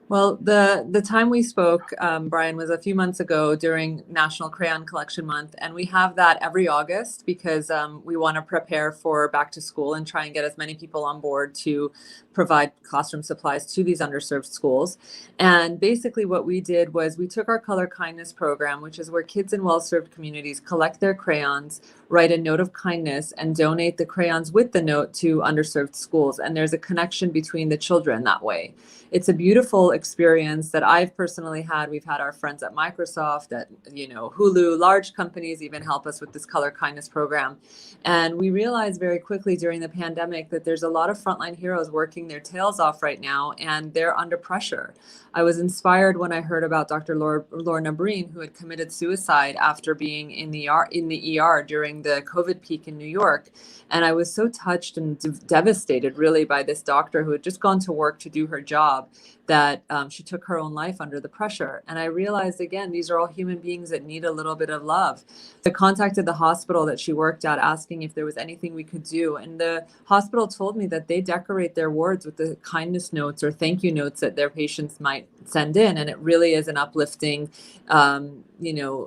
E: Well, the time we spoke, Brian, was a few months ago during National Crayon Collection Month. And we have that every August because we want to prepare for back to school and try and get as many people on board to provide classroom supplies to these underserved schools. And basically what we did was we took our Color Kindness program, which is where kids in well-served communities collect their crayons, write a note of kindness, and donate the crayons with the note to underserved schools. And there's a connection between the children that way. It's a beautiful experience that I've personally had. We've had our friends at Microsoft, at Hulu, large companies even help us with this Color Kindness program. And we realized very quickly during the pandemic that there's a lot of frontline heroes working their tails off right now, and they're under pressure. I was inspired when I heard about Dr. Lorna Breen, who had committed suicide after being in the ER during the COVID peak in New York. And I was so touched and devastated really by this doctor who had just gone to work to do her job, that she took her own life under the pressure. And I realized, again, these are all human beings that need a little bit of love. So I contacted the hospital that she worked at, asking if there was anything we could do. And the hospital told me that they decorate their wards with the kindness notes or thank you notes that their patients might send in. And it really is an uplifting,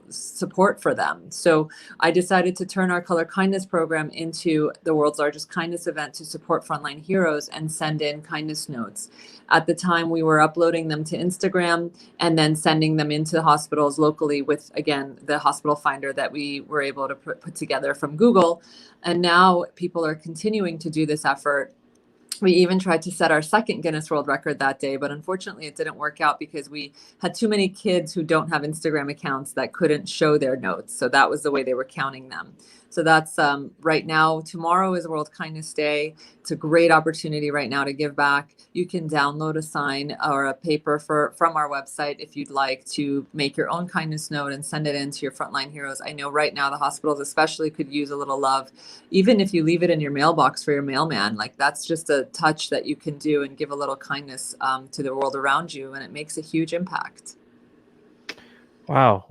E: support for them. So I decided to turn our Color Kindness program into the world's largest kindness event to support frontline heroes and send in kindness notes. At the time, we were uploading them to Instagram and then sending them into hospitals locally with, again, the hospital finder that we were able to put together from Google. And now people are continuing to do this effort. We even tried to set our second Guinness World Record that day, but unfortunately it didn't work out because we had too many kids who don't have Instagram accounts that couldn't show their notes. So that was the way they were counting them. So that's right now. Tomorrow is World Kindness Day. It's a great opportunity right now to give back. You can download a sign or a paper from our website if you'd like to make your own kindness note and send it in to your frontline heroes. I know right now the hospitals especially could use a little love. Even if you leave it in your mailbox for your mailman, like that's just a touch that you can do and give a little kindness to the world around you, and it makes a huge impact.
A: Wow.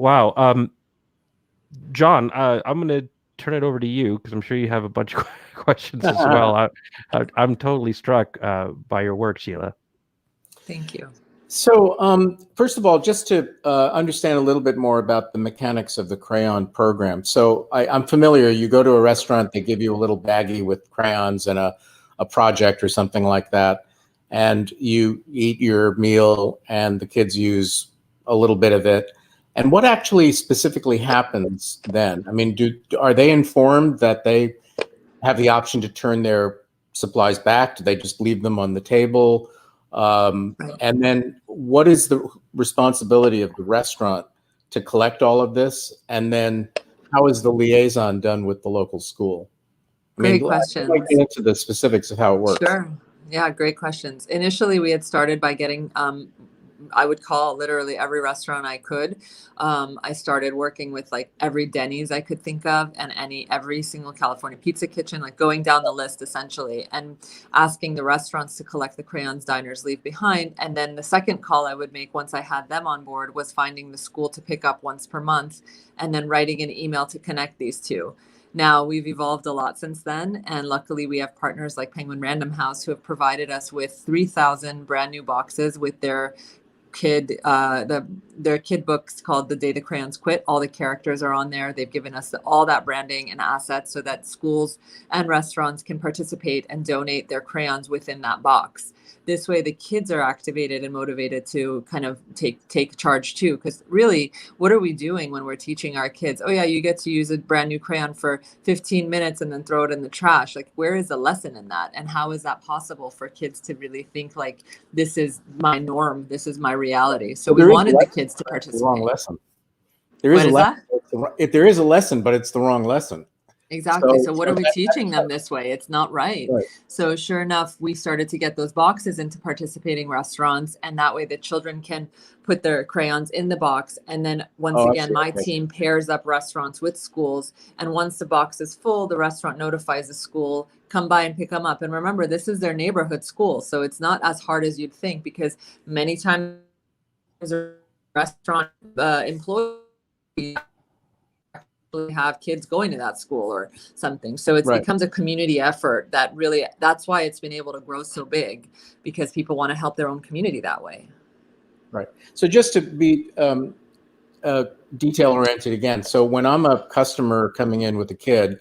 A: John, I'm going to turn it over to you because I'm sure you have a bunch of questions as well. I'm totally struck by your work, Sheila.
E: Thank you.
B: So first of all, just to understand a little bit more about the mechanics of the crayon program. So I'm familiar. You go to a restaurant, they give you a little baggie with crayons and a project or something like that, and you eat your meal and the kids use a little bit of it. And what actually specifically happens then? I mean, are they informed that they have the option to turn their supplies back? Do they just leave them on the table? And then what is the responsibility of the restaurant to collect all of this? And then how is the liaison done with the local school?
E: Great questions.
B: I'd like to get into the specifics of how it works.
E: Sure. Yeah, great questions. Initially, we had started by getting I would call literally every restaurant I could. I started working with like every Denny's I could think of and every single California pizza kitchen, like going down the list essentially and asking the restaurants to collect the crayons diners leave behind. And then the second call I would make once I had them on board was finding the school to pick up once per month and then writing an email to connect these two. Now we've evolved a lot since then. And luckily we have partners like Penguin Random House who have provided us with 3,000 brand new boxes with their kid their kid books called The Day the Crayons Quit. All the characters are on there. They've given us all that branding and assets so that schools and restaurants can participate and donate their crayons within that box. This way the kids are activated and motivated to kind of take charge too. Because really, what are we doing when we're teaching our kids, oh yeah, you get to use a brand new crayon for 15 minutes and then throw it in the trash? Like, where is the lesson in that? And how is that possible for kids to really think like, this is my norm, this is my reality? So we wanted the kids to participate.
B: The wrong lesson. There is a lesson. If there is a lesson, but it's the wrong lesson.
E: Exactly. So what are we teaching them this way? It's not right. So sure enough, we started to get those boxes into participating restaurants, and that way the children can put their crayons in the box. And then once again, my team pairs up restaurants with schools. And once the box is full, the restaurant notifies the school, come by and pick them up. And remember, this is their neighborhood school. So it's not as hard as you'd think, because many times a restaurant employee have kids going to that school or something. So it becomes a community effort that really, that's why it's been able to grow so big, because people want to help their own community that way.
B: Right. So just to be detail oriented again. So when I'm a customer coming in with a kid,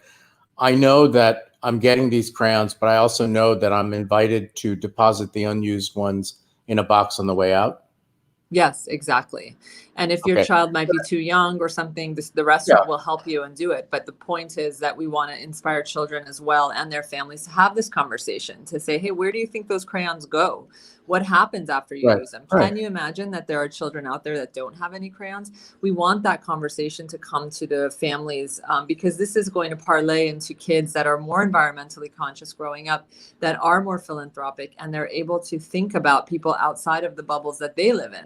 B: I know that I'm getting these crayons, but I also know that I'm invited to deposit the unused ones in a box on the way out.
E: Yes, exactly. And if your child might be too young or something, the restaurant will help you and do it. But the point is that we want to inspire children as well and their families to have this conversation, to say, hey, where do you think those crayons go? What happens after you use them? Can you imagine that there are children out there that don't have any crayons? We want that conversation to come to the families, because this is going to parlay into kids that are more environmentally conscious growing up, that are more philanthropic, and they're able to think about people outside of the bubbles that they live in.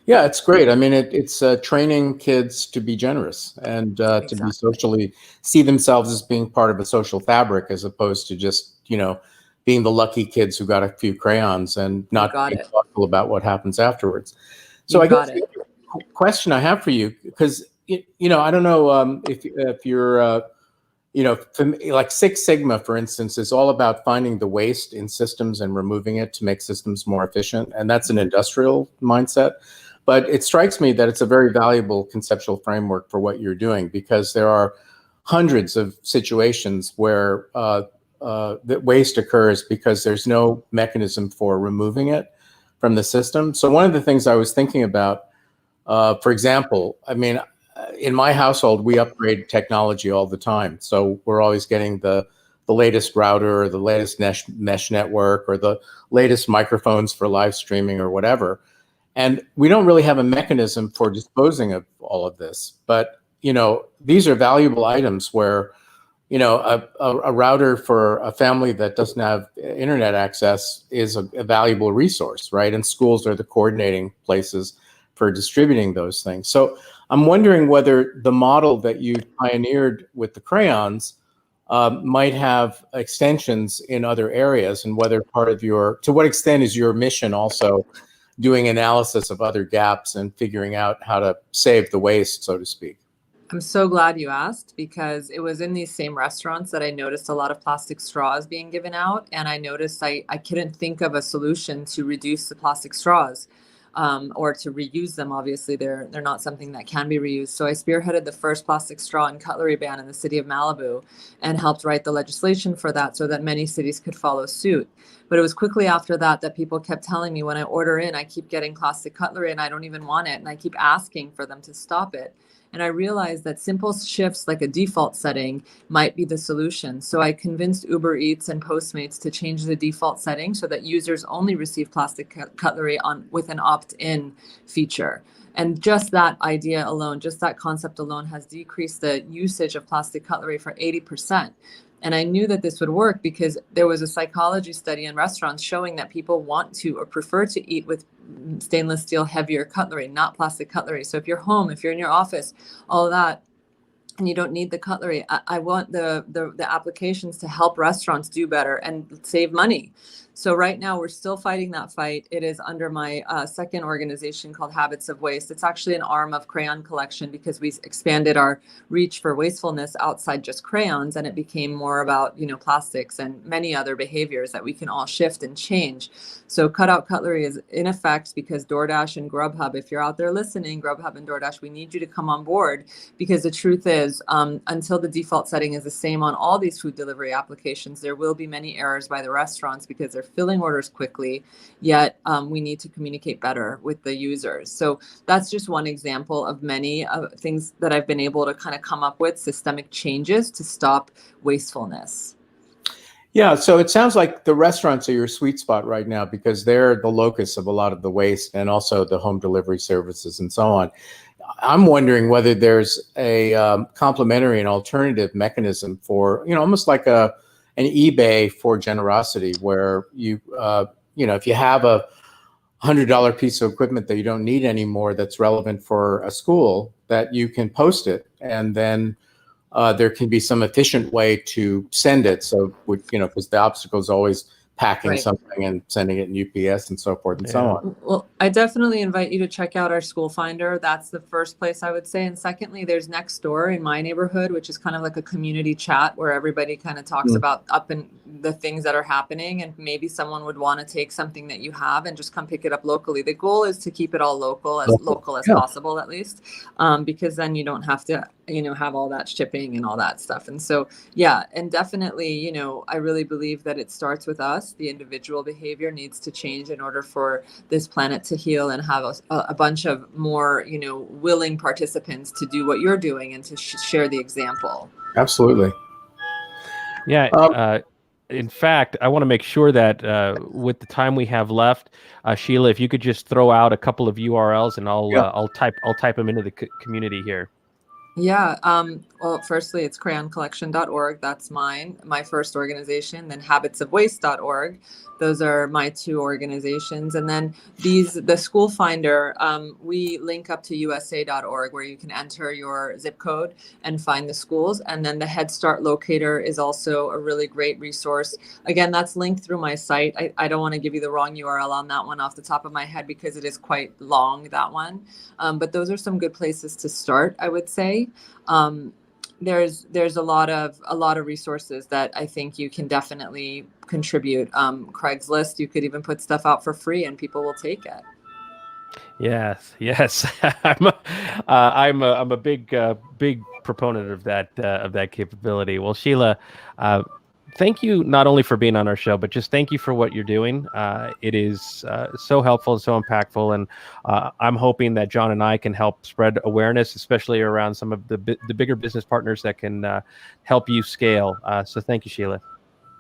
B: Yeah, it's great. I mean, it's training kids to be generous and to be socially, see themselves as being part of a social fabric, as opposed to just, being the lucky kids who got a few crayons and not being thoughtful careful about what happens afterwards. So I guess the question I have for you, because I don't know if you're like Six Sigma, for instance, is all about finding the waste in systems and removing it to make systems more efficient, and that's an industrial mindset. But it strikes me that it's a very valuable conceptual framework for what you're doing, because there are hundreds of situations where that waste occurs because there's no mechanism for removing it from the system. So one of the things I was thinking about, for example, I mean, in my household, we upgrade technology all the time. So we're always getting the latest router or the latest mesh network or the latest microphones for live streaming or whatever. And we don't really have a mechanism for disposing of all of this. But, these are valuable items where, a router for a family that doesn't have internet access is a valuable resource, right? And schools are the coordinating places for distributing those things. So I'm wondering whether the model that you pioneered with the crayons might have extensions in other areas, and whether to what extent is your mission also doing analysis of other gaps and figuring out how to save the waste, so to speak?
E: I'm so glad you asked, because it was in these same restaurants that I noticed a lot of plastic straws being given out. And I noticed I couldn't think of a solution to reduce the plastic straws. Or to reuse them. Obviously, they're not something that can be reused. So I spearheaded the first plastic straw and cutlery ban in the city of Malibu and helped write the legislation for that so that many cities could follow suit. But it was quickly after that people kept telling me, when I order in, I keep getting plastic cutlery and I don't even want it. And I keep asking for them to stop it. And I realized that simple shifts like a default setting might be the solution. So I convinced Uber Eats and Postmates to change the default setting so that users only receive plastic cutlery with an opt-in feature. And just that idea alone, just that concept alone, has decreased the usage of plastic cutlery for 80%. And I knew that this would work because there was a psychology study in restaurants showing that people want to or prefer to eat with stainless steel heavier cutlery, not plastic cutlery. So if you're home, if you're in your office, all of that, and you don't need the cutlery, I want the applications to help restaurants do better and save money. So right now we're still fighting that fight. It is under my second organization called Habits of Waste. It's actually an arm of Crayon Collection, because we expanded our reach for wastefulness outside just crayons, and it became more about plastics and many other behaviors that we can all shift and change. So cutout cutlery is in effect, because DoorDash and Grubhub, if you're out there listening, Grubhub and DoorDash, we need you to come on board, because the truth is, until the default setting is the same on all these food delivery applications, there will be many errors by the restaurants because they're filling orders quickly, yet we need to communicate better with the users. So that's just one example of many things that I've been able to kind of come up with, systemic changes to stop wastefulness.
B: Yeah, so it sounds like the restaurants are your sweet spot right now, because they're the locus of a lot of the waste, and also the home delivery services and so on. I'm wondering whether there's a complementary and alternative mechanism for, almost like an eBay for generosity, where if you have a $100 piece of equipment that you don't need anymore that's relevant for a school, that you can post it, and then there can be some efficient way to send it. So, because the obstacle is always packing something and sending it in UPS and so forth and so on.
E: Well, I definitely invite you to check out our school finder. That's the first place I would say. And secondly, there's Nextdoor in my neighborhood, which is kind of like a community chat where everybody kind of talks about the things that are happening. And maybe someone would want to take something that you have and just come pick it up locally. The goal is to keep it all local as possible, at least, because then you don't have to, have all that shipping and all that stuff. And so, yeah, and definitely, I really believe that it starts with us. The individual behavior needs to change in order for this planet to heal and have a bunch of more, willing participants to do what you're doing and to share the example.
B: Absolutely.
A: Yeah. In fact, I want to make sure that with the time we have left, Sheila, if you could just throw out a couple of URLs, and I'll type them into the community here.
E: Yeah. Well, firstly, it's crayoncollection.org. That's mine, my first organization. Then habitsofwaste.org. Those are my two organizations. And then the School Finder, we link up to USA.org where you can enter your zip code and find the schools. And then the Head Start Locator is also a really great resource. Again, that's linked through my site. I don't want to give you the wrong URL on that one off the top of my head because it is quite long, that one. But those are some good places to start, I would say. There's a lot of resources that I think you can definitely contribute. Craigslist, you could even put stuff out for free and people will take it.
A: Yes. I'm a big proponent of that capability. Well, Sheila, thank you not only for being on our show, but just thank you for what you're doing. It is so helpful and so impactful, and I'm hoping that John and I can help spread awareness, especially around some of the bigger business partners that can help you scale. So thank you, Sheila.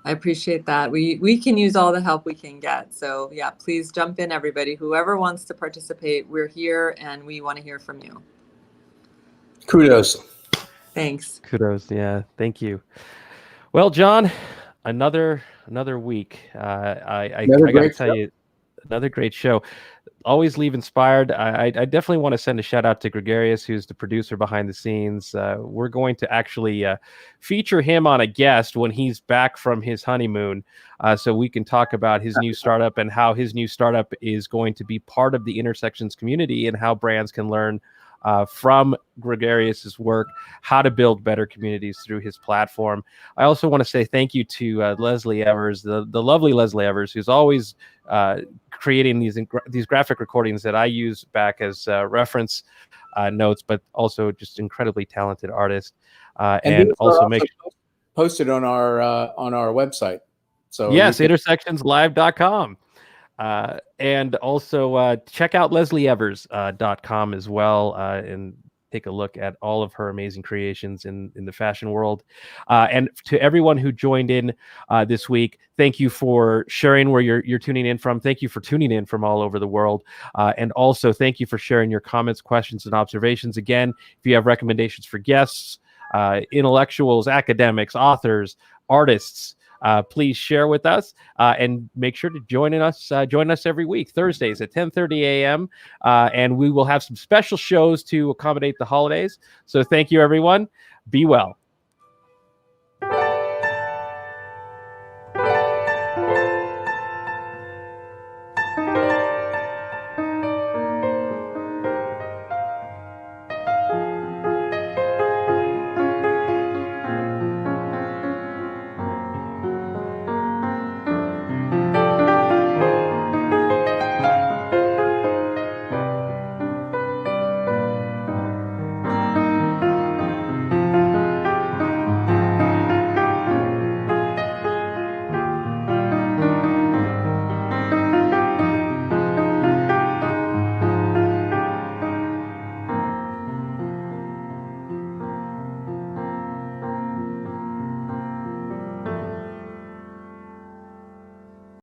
E: I appreciate that. We can use all the help we can get. So yeah, please jump in, everybody. Whoever wants to participate, we're here and we want to hear from you.
B: Kudos.
E: Thanks.
A: Kudos. Yeah. Thank you. Well, John, another week. I got to tell you, another great show. Always leave inspired. I definitely want to send a shout out to Gregarious, who's the producer behind the scenes. We're going to actually feature him on a guest when he's back from his honeymoon, so we can talk about his new startup and how his new startup is going to be part of the Intersections community and how brands can learn from Gregarious's work, how to build better communities through his platform. I also want to say thank you to Leslie Evers, the lovely Leslie Evers, who's always creating these graphic recordings that I use back as reference notes, but also just incredibly talented artist. And also make
B: posted on our website. So
A: yes, intersectionslive.com. And also check out leslieevers.com as well, and take a look at all of her amazing creations in the fashion world. And to everyone who joined in this week, thank you for sharing where you're tuning in from. Thank you for tuning in from all over the world. And also thank you for sharing your comments, questions, and observations. Again, if you have recommendations for guests, intellectuals, academics, authors, artists, please share with us, and make sure to join us every week, Thursdays at 10:30 a.m. And we will have some special shows to accommodate the holidays. So thank you, everyone. Be well.